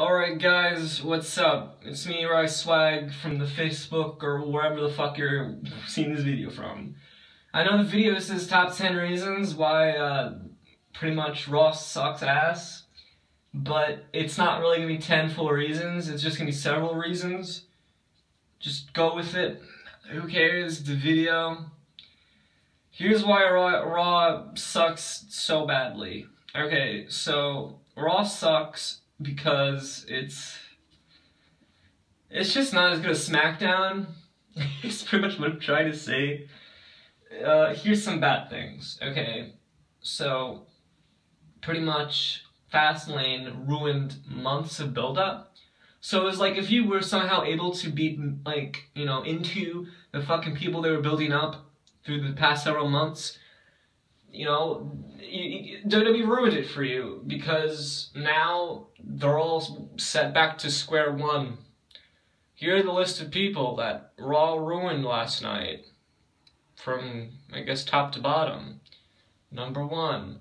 Alright guys, what's up? It's me, Swag, from the Facebook or wherever the fuck you're seeing this video from. I know the video says top 10 reasons why pretty much Raw sucks ass, but it's not really gonna be 10 full reasons, it's just gonna be several reasons. Just go with it. Who cares? The video. Here's why Raw sucks so badly. Okay, so Raw sucks because it's just not as good as SmackDown. It's pretty much what I'm trying to say. Here's some bad things. Okay, so pretty much Fastlane ruined months of build-up. So it was like if you were somehow able to beat, like, you know, into the fucking people they were building up through the past several months, you know, WWE ruined it for you, because now they're all set back to square one. Here's the list of people that Raw ruined last night, from, I guess, top to bottom. Number 1,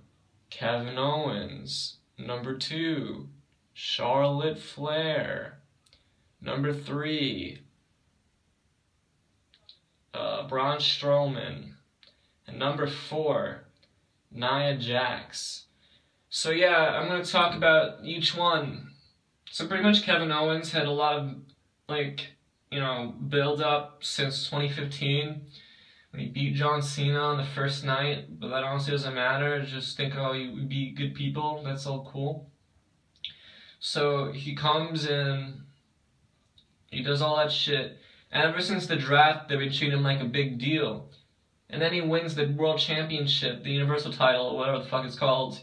Kevin Owens. Number 2, Charlotte Flair. Number 3, Braun Strowman. And number 4, Nia Jax. So yeah, I'm gonna talk about each one. So pretty much Kevin Owens had a lot of, like, you know, build up since 2015 when he beat John Cena on the first night, but that honestly doesn't matter. Just think, oh, you beat good people, that's all cool. So he comes in, he does all that shit, and ever since the draft they've been treating him like a big deal. And then he wins the World Championship, the Universal title, whatever the fuck it's called,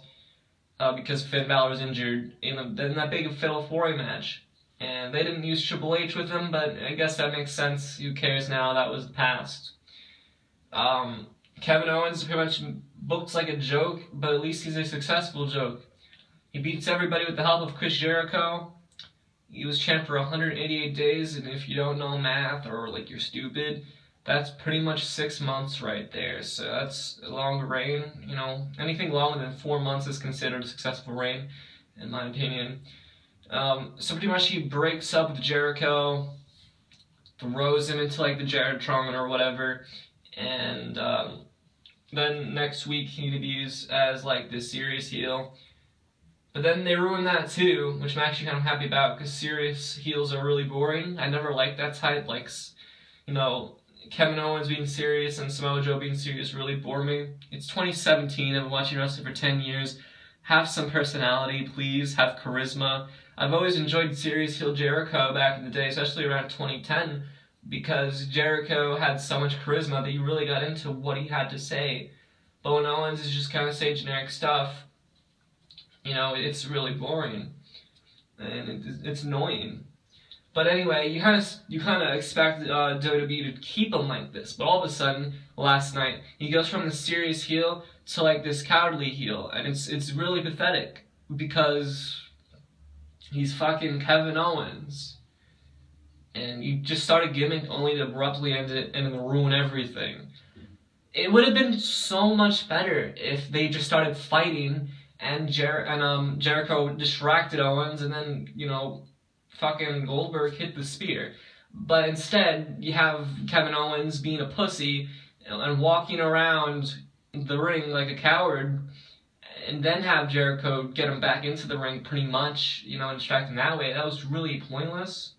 because Finn Balor was injured in that big Fatal 4-Way match. And they didn't use Triple H with him, but I guess that makes sense. Who cares now? That was the past. Kevin Owens pretty much booked like a joke, but at least he's a successful joke. He beats everybody with the help of Chris Jericho. He was champ for 188 days, and if you don't know math, or like you're stupid, that's pretty much 6 months right there. So that's a long reign. You know, anything longer than 4 months is considered a successful reign, in my opinion. So pretty much he breaks up with Jericho, throws him into like the Jarretron or whatever, and then next week he debuts as like this serious heel. But then they ruined that too, which I'm actually kind of happy about, because serious heels are really boring. I never liked that type, like, you know, Kevin Owens being serious and Samoa Joe being serious really bore me. It's 2017, I've been watching wrestling for 10 years. Have some personality, please, have charisma. I've always enjoyed serious heel Jericho back in the day, especially around 2010, because Jericho had so much charisma that you really got into what he had to say. But when Owens is just kind of saying generic stuff, you know, it's really boring, and it's annoying. But anyway, you kind of expect WWE to keep him like this, but all of a sudden, last night, he goes from the serious heel to like this cowardly heel, and it's really pathetic, because he's fucking Kevin Owens, and you just started gimmick only to abruptly end it and then ruin everything. It would have been so much better if they just started fighting, and Jericho distracted Owens, and then, you know, fucking Goldberg hit the spear. But instead, you have Kevin Owens being a pussy and walking around the ring like a coward, and then have Jericho get him back into the ring pretty much, you know, and distract him that way. That was really pointless.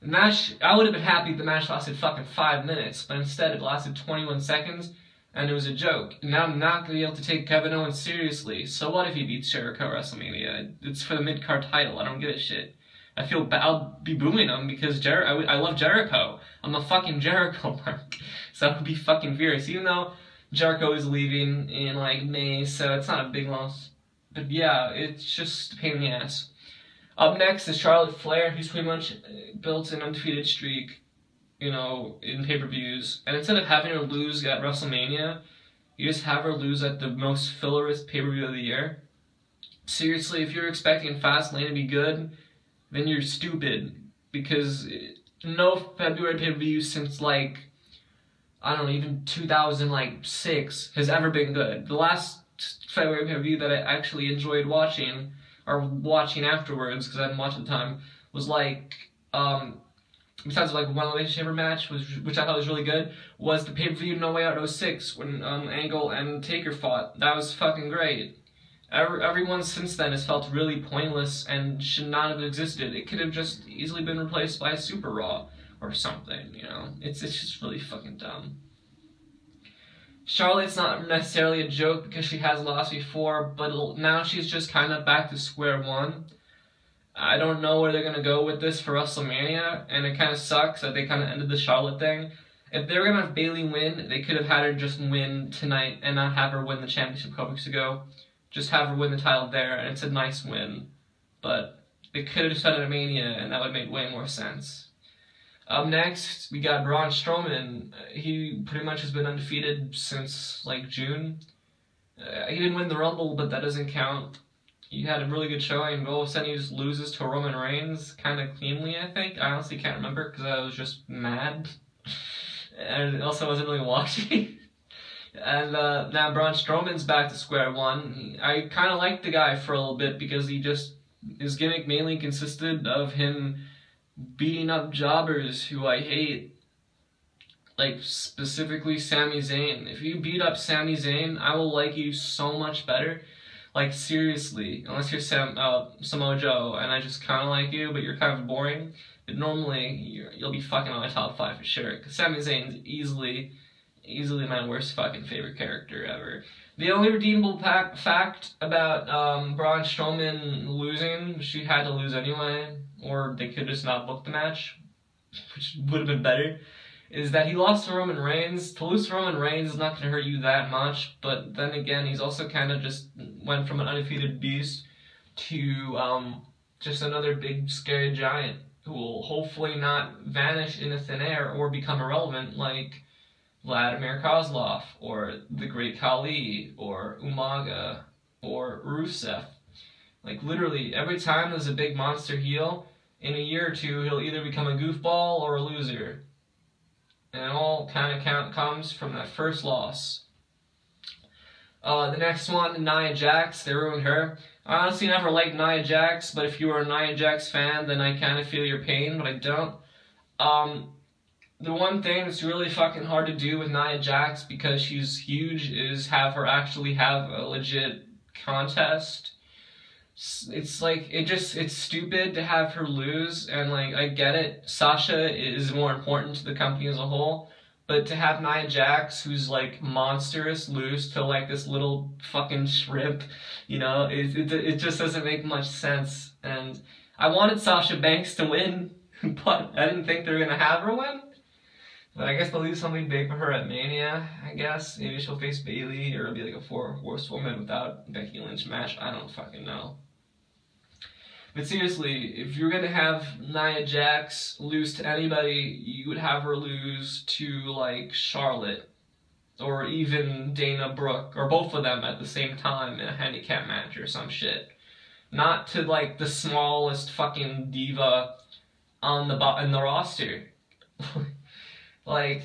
The match, I would have been happy if the match lasted fucking 5 minutes, but instead it lasted 21 seconds, and it was a joke. And now I'm not going to be able to take Kevin Owens seriously. So what if he beats Jericho at WrestleMania? It's for the mid-card title, I don't give a shit. I feel bad. I'll be booing him because I love Jericho. I'm a fucking Jericho mark. So that would be fucking furious. Even though Jericho is leaving in like May, so it's not a big loss. But yeah, it's just a pain in the ass. Up next is Charlotte Flair, who's pretty much built an undefeated streak, you know, in pay-per-views. And instead of having her lose at WrestleMania, you just have her lose at the most fillerist pay-per-view of the year. Seriously, if you're expecting Fastlane to be good, then you're stupid, because no February pay-per-view since, like, I don't know, even 2006 has ever been good. The last February pay-per-view that I actually enjoyed watching, or watching afterwards, because I didn't watch at the time, was like, besides like one Elimination Chamber match, which I thought was really good, was the pay-per-view No Way Out 06 when Angle and Taker fought. That was fucking great. Everyone since then has felt really pointless and should not have existed. It could have just easily been replaced by a Super Raw or something, you know? It's just really fucking dumb. Charlotte's not necessarily a joke because she has lost before, but now she's just kind of back to square one. I don't know where they're going to go with this for WrestleMania, and it kind of sucks that they kind of ended the Charlotte thing. If they were going to have Bayley win, they could have had her just win tonight and not have her win the championship a couple weeks ago. Just have her win the title there, and it's a nice win. But they could have just done it at Mania, and that would make way more sense. Up next, we got Braun Strowman. He pretty much has been undefeated since, like, June. He didn't win the Rumble, but that doesn't count. He had a really good showing, but all of a sudden he just loses to Roman Reigns kind of cleanly, I think. I honestly can't remember, because I was just mad. And also I wasn't really watching. And now Braun Strowman's back to square one. I kind of liked the guy for a little bit because his gimmick mainly consisted of him beating up jobbers who I hate. Like, specifically Sami Zayn. If you beat up Sami Zayn, I will like you so much better. Like, seriously. Unless you're Samoa Joe, and I just kind of like you, but you're kind of boring. But normally, you'll be fucking on my top 5 for sure. Because Sami Zayn's easily my worst fucking favorite character ever. The only redeemable fact about Braun Strowman losing, she had to lose anyway, or they could just not book the match, which would have been better, is that he lost to Roman Reigns. To lose to Roman Reigns is not going to hurt you that much, but then again, he's also kind of just went from an undefeated beast to just another big scary giant who will hopefully not vanish into thin air or become irrelevant like Vladimir Kozlov, or the Great Khali, or Umaga, or Rusev. Like, literally, every time there's a big monster heel, in a year or two, he'll either become a goofball or a loser. And it all kind of comes from that first loss. The next one, Nia Jax, they ruined her. I honestly never liked Nia Jax, but if you are a Nia Jax fan, then I kind of feel your pain, but I don't. The one thing that's really fucking hard to do with Nia Jax, because she's huge, is have her actually have a legit contest. It's like, it's stupid to have her lose, and like, I get it, Sasha is more important to the company as a whole, but to have Nia Jax, who's like monstrous, lose to like this little fucking shrimp, you know, it just doesn't make much sense. And I wanted Sasha Banks to win, but I didn't think they were gonna have her win. But I guess they'll do something big for her at Mania, I guess. Maybe she'll face Bayley, or it'll be like a 4-horsewoman without Becky Lynch match. I don't fucking know. But seriously, if you're gonna have Nia Jax lose to anybody, you would have her lose to, like, Charlotte. Or even Dana Brooke, or both of them at the same time in a handicap match or some shit. Not to, like, the smallest fucking diva in the roster. Like,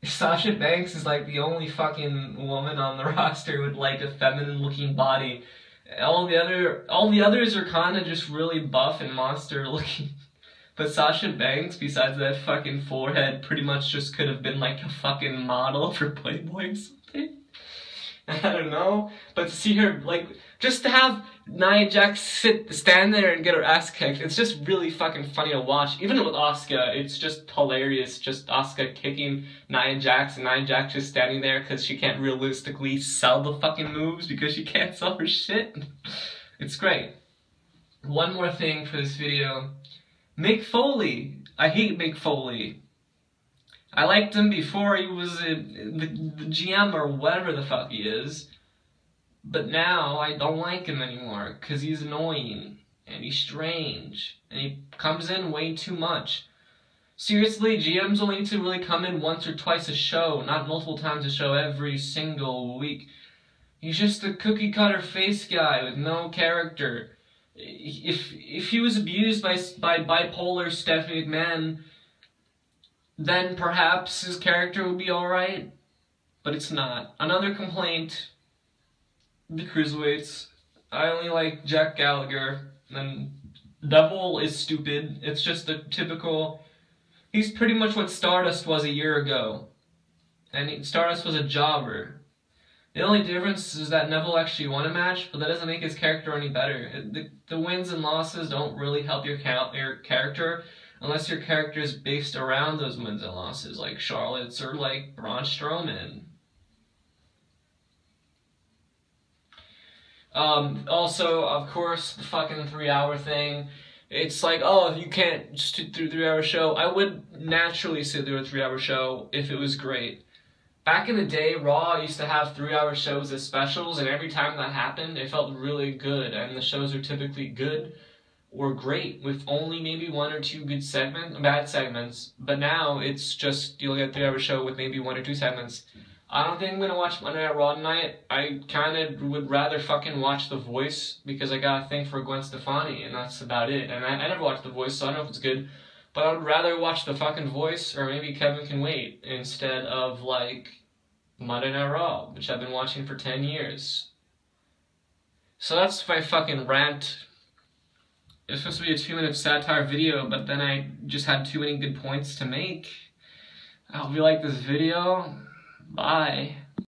Sasha Banks is like the only fucking woman on the roster with like a feminine-looking body. All the others are kind of just really buff and monster-looking. But Sasha Banks, besides that fucking forehead, pretty much just could have been like a fucking model for Playboy or something. I don't know. But to see her, like, just to have Nia Jax stand there and get her ass kicked, it's just really fucking funny to watch. Even with Asuka, it's just hilarious. Just Asuka kicking Nia Jax, and Nia Jax just standing there because she can't realistically sell the fucking moves because she can't sell her shit. It's great. One more thing for this video. Mick Foley. I hate Mick Foley. I liked him before he was the GM or whatever the fuck he is. But now I don't like him anymore because he's annoying and he's strange and he comes in way too much. Seriously, GMs only need to really come in once or twice a show, not multiple times a show every single week. He's just a cookie cutter face guy with no character. If he was abused by bipolar Stephanie McMahon, then perhaps his character would be alright, but it's not. Another complaint, the Cruiserweights. I only like Jack Gallagher, and Neville is stupid. It's just a typical... He's pretty much what Stardust was a year ago. And Stardust was a jobber. The only difference is that Neville actually won a match, but that doesn't make his character any better. The wins and losses don't really help your character unless your character is based around those wins and losses, like Charlotte's or like Braun Strowman. Also, of course, the fucking 3-hour thing. It's like, oh, you can't just do a 3-hour show. I would naturally sit through a 3-hour show if it was great. Back in the day, Raw used to have 3-hour shows as specials, and every time that happened, it felt really good, and the shows are typically good or great, with only maybe 1 or 2 bad segments, but now it's just, you'll get a 3-hour show with maybe 1 or 2 segments. I don't think I'm gonna watch Monday Night Raw tonight. I kinda would rather fucking watch The Voice, because I got a thing for Gwen Stefani, and that's about it, and I never watched The Voice, so I don't know if it's good. But I would rather watch The fucking Voice, or maybe Kevin Can Wait, instead of, like, Monday Night Raw, which I've been watching for 10 years. So that's my fucking rant. It was supposed to be a 2-minute satire video, but then I just had too many good points to make. I hope you like this video. Bye.